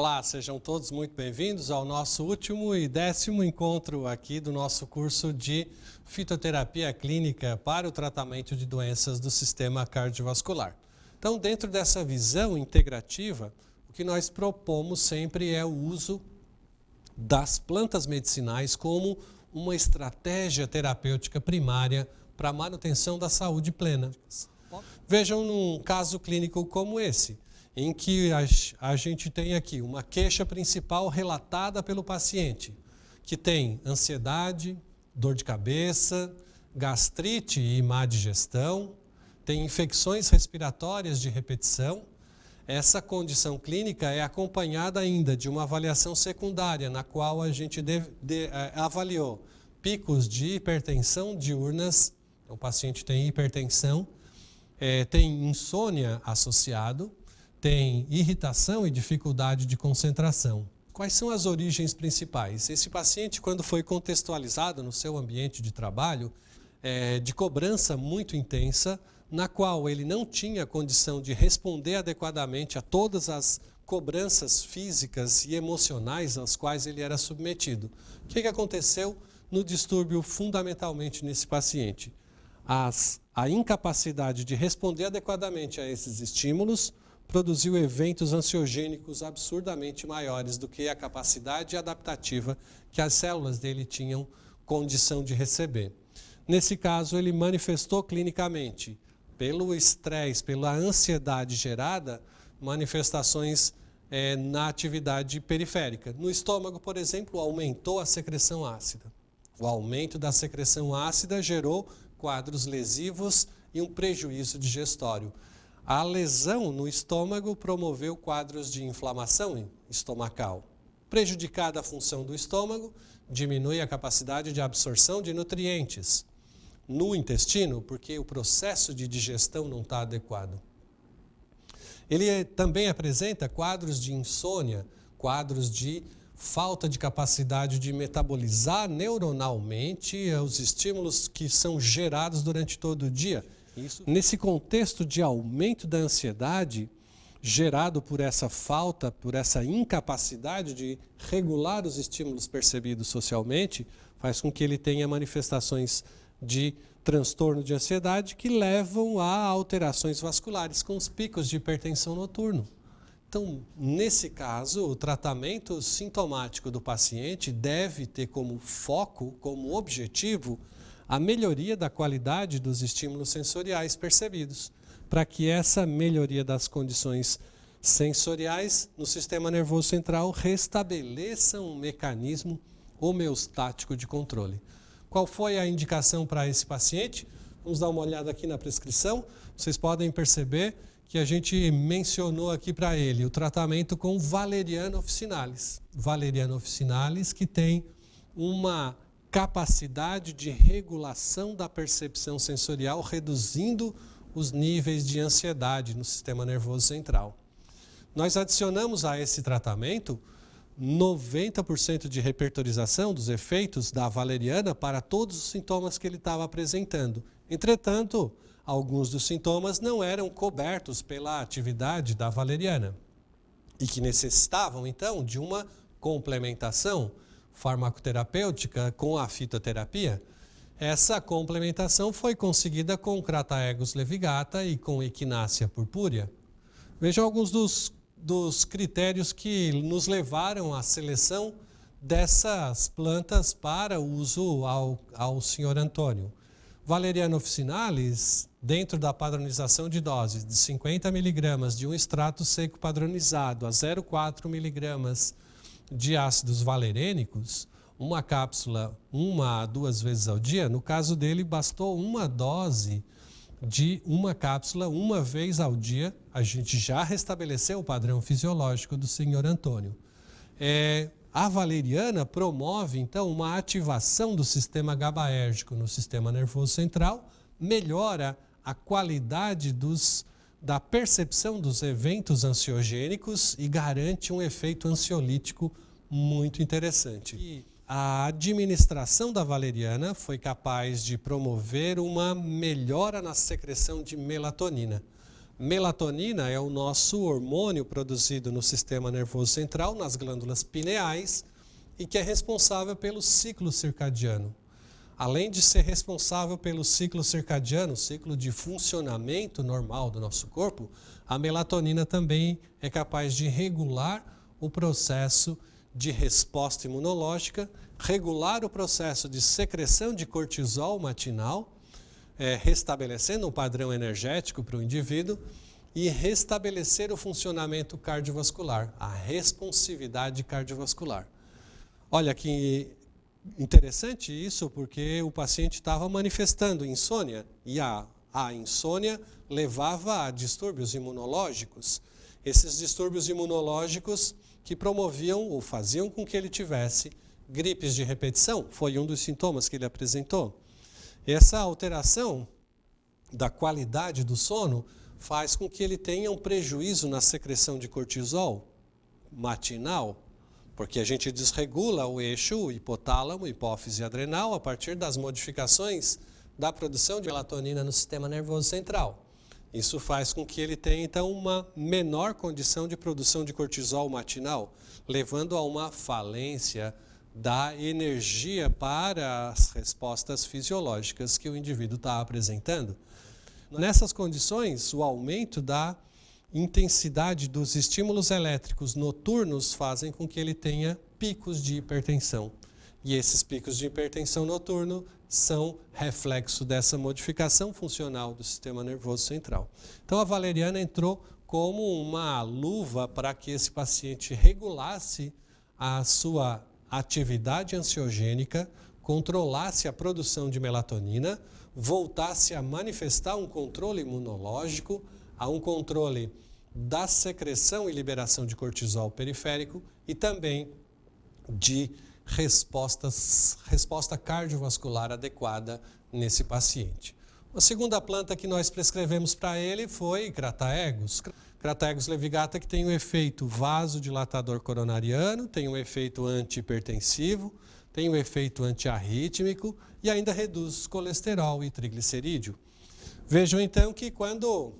Olá, sejam todos muito bem-vindos ao nosso último e 10º encontro aqui do nosso curso de fitoterapia clínica para o tratamento de doenças do sistema cardiovascular. Então, dentro dessa visão integrativa, o que nós propomos sempre é o uso das plantas medicinais como uma estratégia terapêutica primária para a manutenção da saúde plena. Vejam num caso clínico como esse, em que a gente tem aqui uma queixa principal relatada pelo paciente, que tem ansiedade, dor de cabeça, gastrite e má digestão, tem infecções respiratórias de repetição. Essa condição clínica é acompanhada ainda de uma avaliação secundária, na qual a gente avaliou picos de hipertensão diurnas, o paciente tem hipertensão, tem insônia associado, tem irritação e dificuldade de concentração. Quais são as origens principais? Esse paciente, quando foi contextualizado no seu ambiente de trabalho, de cobrança muito intensa, na qual ele não tinha condição de responder adequadamente a todas as cobranças físicas e emocionais às quais ele era submetido. O que aconteceu no distúrbio fundamentalmente nesse paciente? A incapacidade de responder adequadamente a esses estímulos produziu eventos ansiogênicos absurdamente maiores do que a capacidade adaptativa que as células dele tinham condição de receber. Nesse caso, ele manifestou clinicamente, pelo estresse, pela ansiedade gerada, manifestações na atividade periférica. No estômago, por exemplo, aumentou a secreção ácida. O aumento da secreção ácida gerou quadros lesivos e um prejuízo digestório. A lesão no estômago promoveu quadros de inflamação estomacal. Prejudicada a função do estômago, diminui a capacidade de absorção de nutrientes no intestino, porque o processo de digestão não está adequado. Ele também apresenta quadros de insônia, quadros de falta de capacidade de metabolizar neuronalmente os estímulos que são gerados durante todo o dia. Nesse contexto de aumento da ansiedade, gerado por essa falta, por essa incapacidade de regular os estímulos percebidos socialmente, faz com que ele tenha manifestações de transtorno de ansiedade que levam a alterações vasculares, com os picos de hipertensão noturno. Então, nesse caso, o tratamento sintomático do paciente deve ter como foco, como objetivo, a melhoria da qualidade dos estímulos sensoriais percebidos, para que essa melhoria das condições sensoriais no sistema nervoso central restabeleça um mecanismo homeostático de controle. Qual foi a indicação para esse paciente? Vamos dar uma olhada aqui na prescrição. Vocês podem perceber que a gente mencionou aqui para ele o tratamento com valeriana officinalis. Valeriana officinalis que tem uma capacidade de regulação da percepção sensorial, reduzindo os níveis de ansiedade no sistema nervoso central. Nós adicionamos a esse tratamento 90% de repertorização dos efeitos da valeriana para todos os sintomas que ele estava apresentando. Entretanto, alguns dos sintomas não eram cobertos pela atividade da valeriana e que necessitavam, então, de uma complementação farmacoterapêutica com a fitoterapia. Essa complementação foi conseguida com Crataegus levigata e com Echinacea purpúrea. Vejam alguns dos critérios que nos levaram à seleção dessas plantas para uso ao senhor Antônio. Valeriana officinalis, dentro da padronização de doses de 50 mg de um extrato seco padronizado a 0,4 mg de ácidos valerênicos, uma cápsula 1 a 2 vezes ao dia. No caso dele, bastou uma dose de uma cápsula uma vez ao dia. A gente já restabeleceu o padrão fisiológico do senhor Antônio. A valeriana promove, então, uma ativação do sistema GABAérgico no sistema nervoso central, melhora a qualidade da percepção dos eventos ansiogênicos e garante um efeito ansiolítico muito interessante. E a administração da valeriana foi capaz de promover uma melhora na secreção de melatonina. Melatonina é o nosso hormônio produzido no sistema nervoso central, nas glândulas pineais, e que é responsável pelo ciclo circadiano. Além de ser responsável pelo ciclo circadiano, ciclo de funcionamento normal do nosso corpo, a melatonina também é capaz de regular o processo de resposta imunológica, regular o processo de secreção de cortisol matinal, restabelecendo um padrão energético para o indivíduo e restabelecer o funcionamento cardiovascular, a responsividade cardiovascular. Olha que interessante isso, porque o paciente estava manifestando insônia e a insônia levava a distúrbios imunológicos. Esses distúrbios imunológicos que promoviam ou faziam com que ele tivesse gripes de repetição, foi um dos sintomas que ele apresentou. Essa alteração da qualidade do sono faz com que ele tenha um prejuízo na secreção de cortisol matinal, porque a gente desregula o eixo hipotálamo, hipófise adrenal a partir das modificações da produção de melatonina no sistema nervoso central. Isso faz com que ele tenha, então, uma menor condição de produção de cortisol matinal, levando a uma falência da energia para as respostas fisiológicas que o indivíduo está apresentando. Nessas condições, o aumento da intensidade dos estímulos elétricos noturnos fazem com que ele tenha picos de hipertensão. E esses picos de hipertensão noturno são reflexo dessa modificação funcional do sistema nervoso central. Então a valeriana entrou como uma luva para que esse paciente regulasse a sua atividade ansiogênica, controlasse a produção de melatonina, voltasse a manifestar um controle imunológico, a um controle da secreção e liberação de cortisol periférico e também de resposta cardiovascular adequada nesse paciente. A segunda planta que nós prescrevemos para ele foi Crataegus. Crataegus levigata, que tem um efeito vasodilatador coronariano, tem um efeito antihipertensivo, tem um efeito antiarrítmico e ainda reduz colesterol e triglicerídeo. Vejam então que quando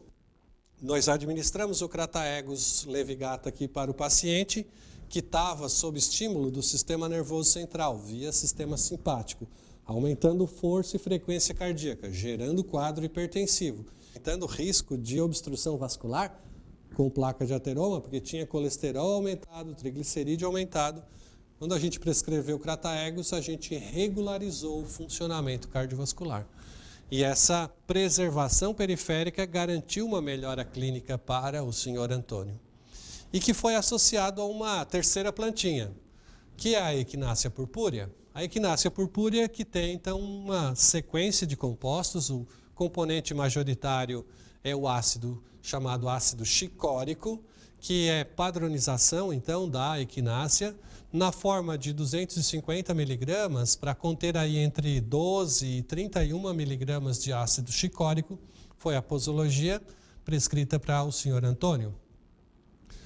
nós administramos o Crataegus levigata aqui para o paciente que estava sob estímulo do sistema nervoso central, via sistema simpático, aumentando força e frequência cardíaca, gerando quadro hipertensivo, aumentando o risco de obstrução vascular com placa de ateroma, porque tinha colesterol aumentado, triglicerídeo aumentado. Quando a gente prescreveu o Crataegus, a gente regularizou o funcionamento cardiovascular. E essa preservação periférica garantiu uma melhora clínica para o senhor Antônio. E que foi associado a uma terceira plantinha, que é a Equinácea purpúrea. A Equinácea purpúrea que tem, então, uma sequência de compostos. O componente majoritário é o ácido chamado ácido chicórico, que é padronização, então, da Equinácea, na forma de 250 miligramas, para conter aí entre 12 e 31 miligramas de ácido chicórico, foi a posologia prescrita para o senhor Antônio.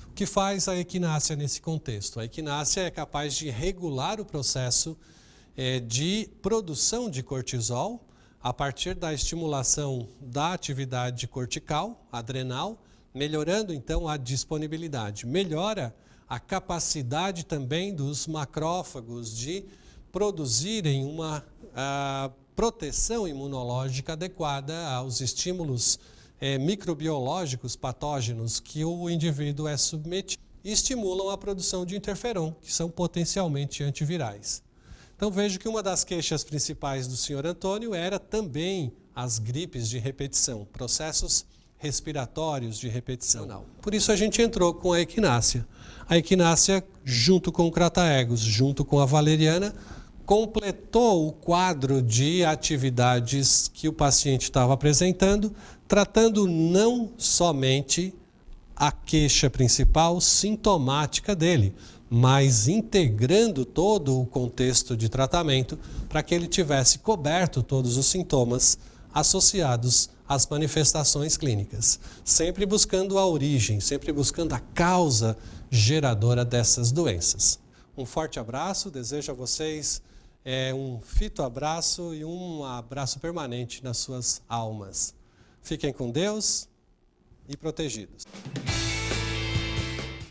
O que faz a equinácea nesse contexto? A equinácea é capaz de regular o processo de produção de cortisol a partir da estimulação da atividade cortical, adrenal, melhorando então a disponibilidade. Melhora a capacidade também dos macrófagos de produzirem uma proteção imunológica adequada aos estímulos microbiológicos patógenos que o indivíduo é submetido e estimulam a produção de interferon, que são potencialmente antivirais. Então vejo que uma das queixas principais do senhor Antônio era também as gripes de repetição, processos respiratórios de repetição. Por isso a gente entrou com a equinácea. A equinácea, junto com o Crataegus, junto com a valeriana, completou o quadro de atividades que o paciente estava apresentando, tratando não somente a queixa principal sintomática dele, mas integrando todo o contexto de tratamento para que ele tivesse coberto todos os sintomas associados às manifestações clínicas, sempre buscando a origem, sempre buscando a causa geradora dessas doenças. Um forte abraço, desejo a vocês um fitoabraço e um abraço permanente nas suas almas. Fiquem com Deus e protegidas.